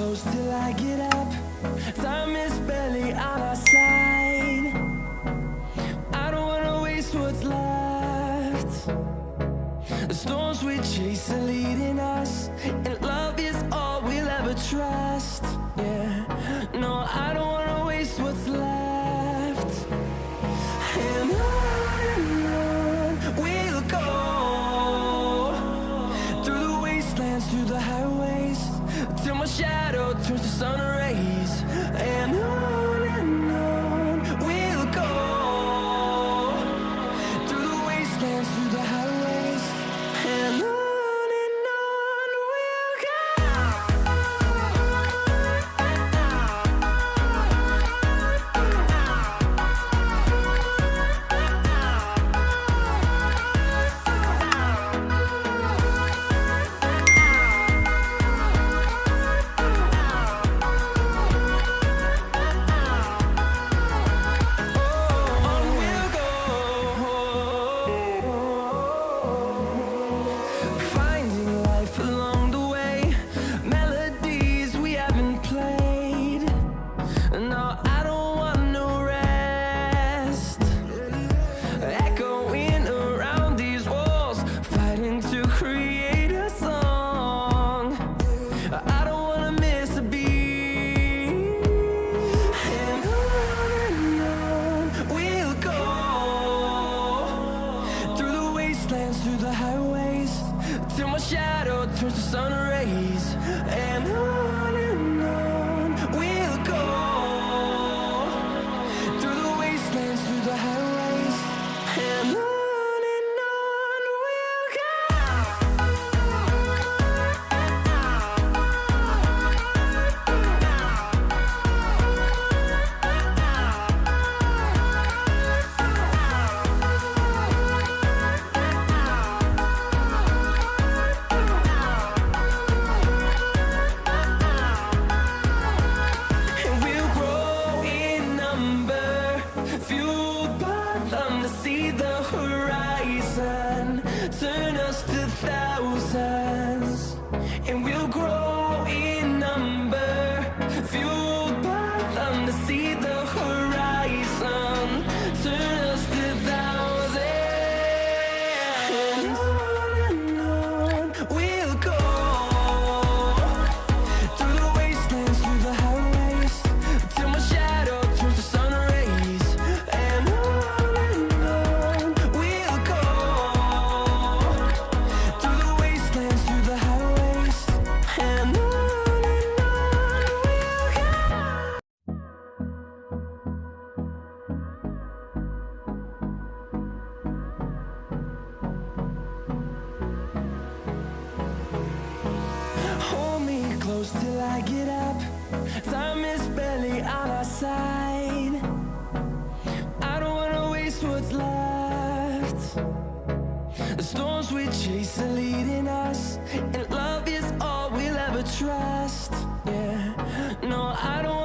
close till I get up. Time is barely on our side. I don't wanna waste what's left. The storms we chase are leading us, and love is all we'll ever trust. Yeah, no, I don't wanna waste what's left. And on we'll go, through the wastelands, through the highways, till my shadow turns to sun rays. And on we'll go, through the wastelands, through the highways, and on we'll go. Through the highways, till my shadow turns to sun rays. And on we'll go, through the wastelands, through the highways, and on we'll go. See the horizon, turn us to thousands, and we'll grow in number, fueled by them. To see the horizon, turn us to thousands, and on we'll go, through the wastelands, through the highways, till my shadow turns to sun rays. And close till I get up. Time is barely on our side. I don't wanna waste what's left. The storms we chase are leading us, and love is all we'll ever trust. Yeah, no, I don't